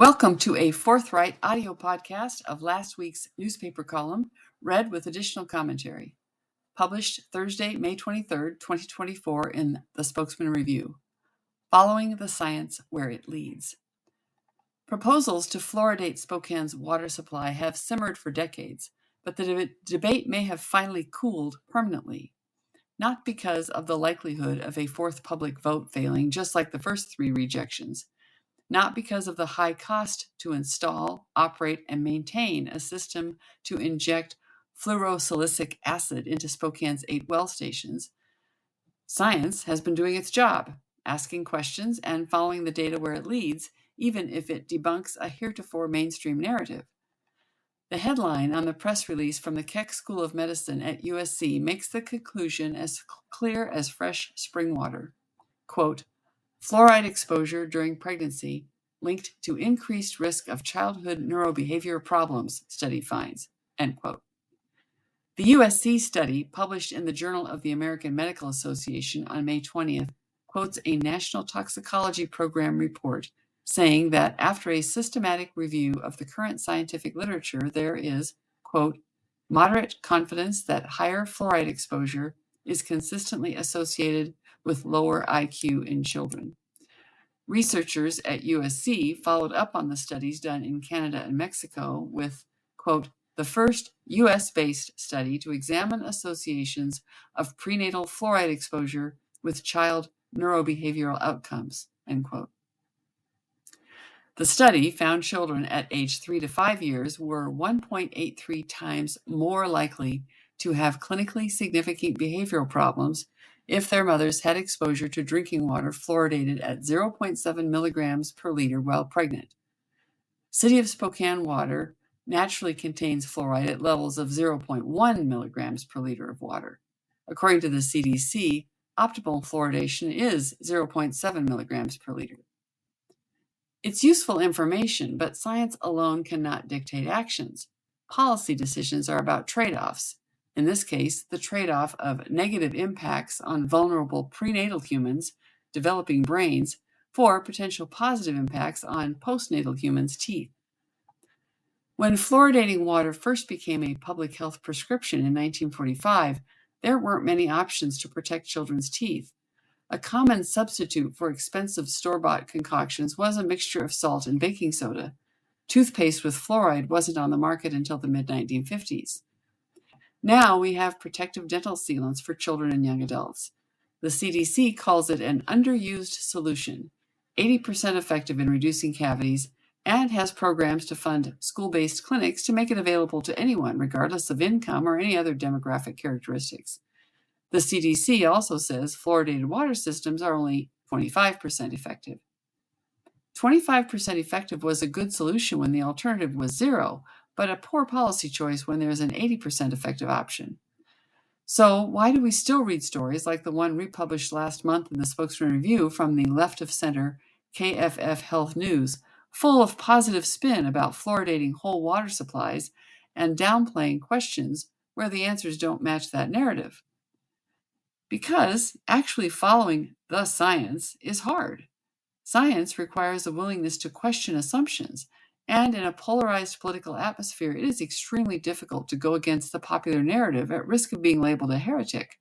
Welcome to a forthright audio podcast of last week's newspaper column, read with additional commentary. Published Thursday, May 23rd, 2024 in the Spokesman Review. Following the science where it leads. Proposals to fluoridate Spokane's water supply have simmered for decades, but the debate may have finally cooled permanently. Not because of the likelihood of a fourth public vote failing, just like the first three rejections. Not because of the high cost to install, operate, and maintain a system to inject fluorosilicic acid into Spokane's 8 well stations. Science has been doing its job, asking questions and following the data where it leads, even if it debunks a heretofore mainstream narrative. The headline on the press release from the Keck School of Medicine at USC makes the conclusion as clear as fresh spring water. Quote, fluoride exposure during pregnancy linked to increased risk of childhood neurobehavioral problems, study finds, end quote. The USC study, published in the Journal of the American Medical Association on May 20th, quotes a National Toxicology Program report saying that after a systematic review of the current scientific literature, there is, quote, moderate confidence that higher fluoride exposure is consistently associated with lower IQ in children. Researchers at USC followed up on the studies done in Canada and Mexico with, quote, the first US-based study to examine associations of prenatal fluoride exposure with child neurobehavioral outcomes, end quote. The study found children at age 3 to 5 years were 1.83 times more likely to have clinically significant behavioral problems if their mothers had exposure to drinking water fluoridated at 0.7 milligrams per liter while pregnant. City of Spokane water naturally contains fluoride at levels of 0.1 milligrams per liter of water. According to the CDC, optimal fluoridation is 0.7 milligrams per liter. It's useful information, but science alone cannot dictate actions. Policy decisions are about trade-offs. In this case, the trade-off of negative impacts on vulnerable prenatal humans, developing brains, for potential positive impacts on postnatal humans' teeth. When fluoridating water first became a public health prescription in 1945, there weren't many options to protect children's teeth. A common substitute for expensive store-bought concoctions was a mixture of salt and baking soda. Toothpaste with fluoride wasn't on the market until the mid-1950s. Now we have protective dental sealants for children and young adults. The CDC calls it an underused solution, 80% effective in reducing cavities, and has programs to fund school-based clinics to make it available to anyone, regardless of income or any other demographic characteristics. The CDC also says fluoridated water systems are only 25% effective. 25% effective was a good solution when the alternative was zero, but a poor policy choice when there's an 80% effective option. So why do we still read stories like the one republished last month in the Spokesman Review from the left-of-center KFF Health News, full of positive spin about fluoridating whole water supplies and downplaying questions where the answers don't match that narrative? Because actually following the science is hard. Science requires a willingness to question assumptions, and in a polarized political atmosphere, it is extremely difficult to go against the popular narrative at risk of being labeled a heretic.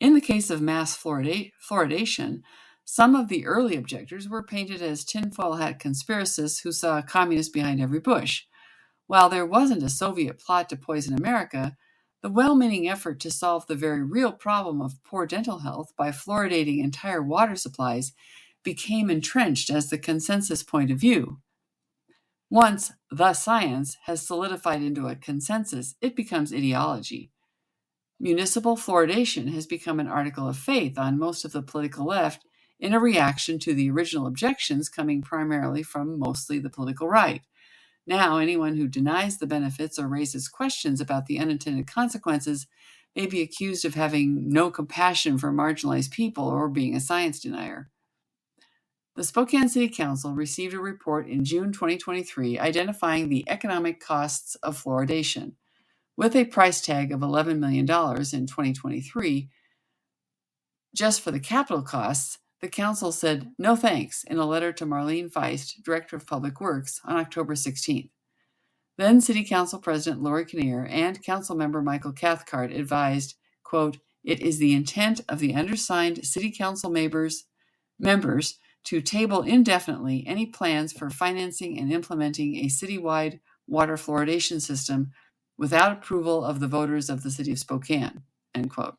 In the case of mass fluoridation, some of the early objectors were painted as tinfoil hat conspiracists who saw a communist behind every bush. While there wasn't a Soviet plot to poison America, the well-meaning effort to solve the very real problem of poor dental health by fluoridating entire water supplies became entrenched as the consensus point of view. Once the science has solidified into a consensus, it becomes ideology. Municipal fluoridation has become an article of faith on most of the political left in a reaction to the original objections coming primarily from mostly the political right. Now, anyone who denies the benefits or raises questions about the unintended consequences may be accused of having no compassion for marginalized people or being a science denier. The Spokane City Council received a report in June 2023 identifying the economic costs of fluoridation. With a price tag of $11 million in 2023, just for the capital costs, The council said no thanks in a letter to Marlene Feist, Director of Public Works, on October 16th. Then City Council President Lori Kinnear and Councilmember Michael Cathcart advised, quote, "It is the intent of the undersigned City Council members to table indefinitely any plans for financing and implementing a citywide water fluoridation system without approval of the voters of the City of Spokane," end quote.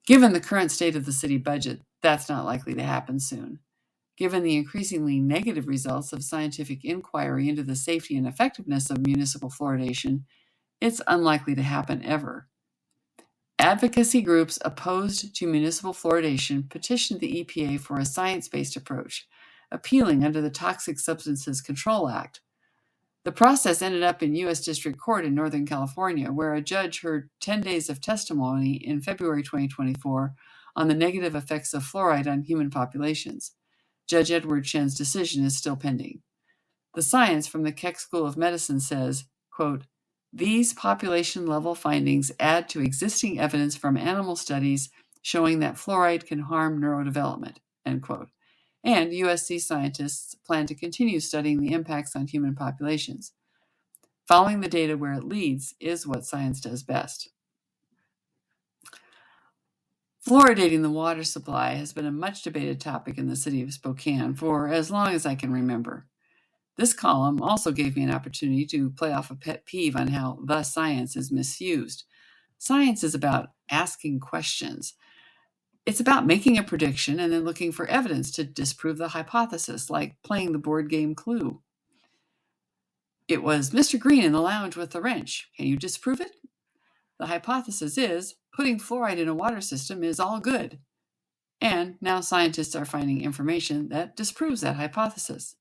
Given the current state of the city budget, that's not likely to happen soon. Given the increasingly negative results of scientific inquiry into the safety and effectiveness of municipal fluoridation, it's unlikely to happen ever. Advocacy groups opposed to municipal fluoridation petitioned the EPA for a science-based approach, appealing under the Toxic Substances Control Act. The process ended up in U.S. District Court in Northern California, where a judge heard 10 days of testimony in February 2024 on the negative effects of fluoride on human populations. Judge Edward Chen's decision is still pending. The science from the Keck School of Medicine says, quote, "These population-level findings add to existing evidence from animal studies showing that fluoride can harm neurodevelopment," end quote. And USC scientists plan to continue studying the impacts on human populations. Following the data where it leads is what science does best. Fluoridating the water supply has been a much debated topic in the city of Spokane for as long as I can remember. This column also gave me an opportunity to play off a pet peeve on how the science is misused. Science is about asking questions. It's about making a prediction and then looking for evidence to disprove the hypothesis, like playing the board game Clue. It was Mr. Green in the lounge with the wrench. Can you disprove it? The hypothesis is putting fluoride in a water system is all good. And now scientists are finding information that disproves that hypothesis.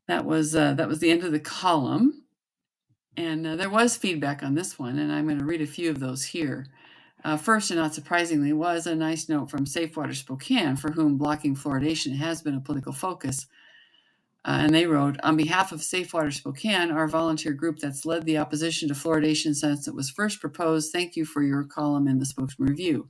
That was the end of the column. And there was feedback on this one, and I'm going to read a few of those here. First, and not surprisingly, was a nice note from Safe Water Spokane, for whom blocking fluoridation has been a political focus. And they wrote, "On behalf of Safe Water Spokane, our volunteer group that's led the opposition to fluoridation since it was first proposed, thank you for your column in the Spokesman Review.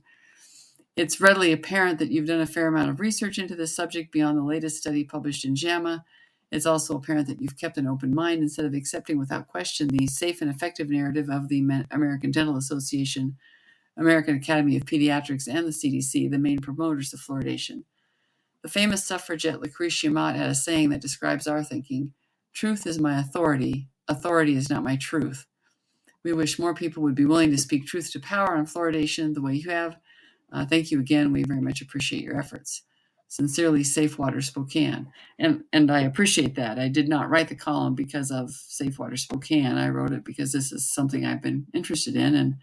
It's readily apparent that you've done a fair amount of research into this subject beyond the latest study published in JAMA. It's also apparent that you've kept an open mind instead of accepting without question the safe and effective narrative of the American Dental Association, American Academy of Pediatrics, and the CDC, the main promoters of fluoridation. The famous suffragette Lucretia Mott had a saying that describes our thinking: truth is my authority, authority is not my truth. We wish more people would be willing to speak truth to power on fluoridation the way you have. Thank you again. We very much appreciate your efforts. Sincerely, Safe Water Spokane." And I appreciate that. I did not write the column because of Safe Water Spokane. I wrote it because this is something I've been interested in,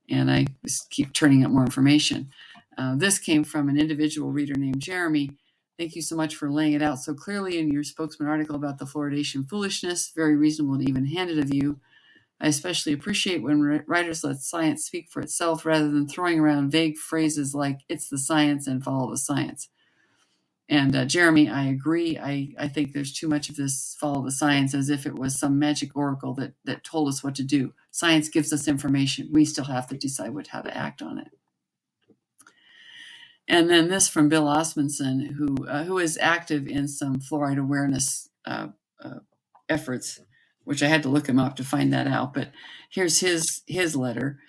and I just keep turning up more information. This came from an individual reader named Jeremy. "Thank you so much for laying it out so clearly in your spokesman article about the fluoridation foolishness. Very reasonable and even-handed of you. I especially appreciate when writers let science speak for itself rather than throwing around vague phrases like 'it's the science' and 'follow the science.'" And Jeremy, I agree. I think there's too much of this follow the science as if it was some magic oracle that told us what to do. Science gives us information. We still have to decide how to act on it. And then this from Bill Osmondson, who is active in some fluoride awareness efforts, which I had to look him up to find that out. But here's his letter.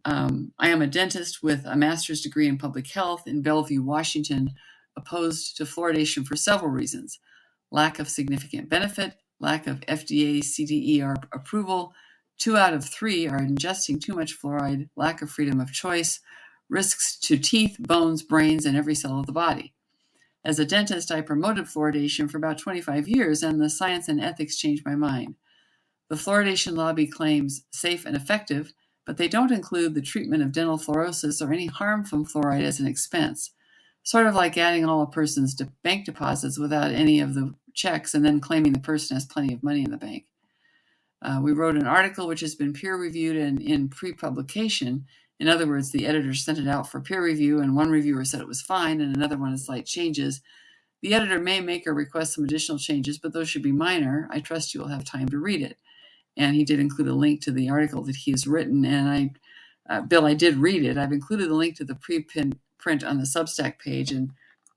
"I am a dentist with a master's degree in public health in Bellevue, Washington, opposed to fluoridation for several reasons: lack of significant benefit, lack of FDA CDER approval, 2 out of 3 are ingesting too much fluoride, lack of freedom of choice, risks to teeth, bones, brains, and every cell of the body. As a dentist, I promoted fluoridation for about 25 years, and the science and ethics changed my mind. The fluoridation lobby claims safe and effective, but they don't include the treatment of dental fluorosis or any harm from fluoride as an expense. Sort of like adding all a person's bank deposits without any of the checks and then claiming the person has plenty of money in the bank. We wrote an article which has been peer-reviewed and in pre-publication. In other words, the editor sent it out for peer review, and one reviewer said it was fine, and another one has slight changes. The editor may make or request some additional changes, but those should be minor. I trust you will have time to read it." And he did include a link to the article that he has written, and Bill, I did read it. I've included the link to the print on the Substack page, and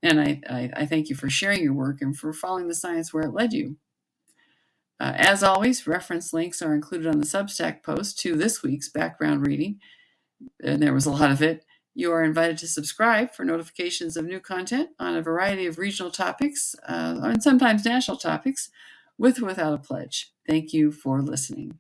I thank you for sharing your work and for following the science where it led you. As always, reference links are included on the Substack post to this week's background reading, and there was a lot of it. You are invited to subscribe for notifications of new content on a variety of regional topics, and sometimes national topics, with or without a pledge. Thank you for listening.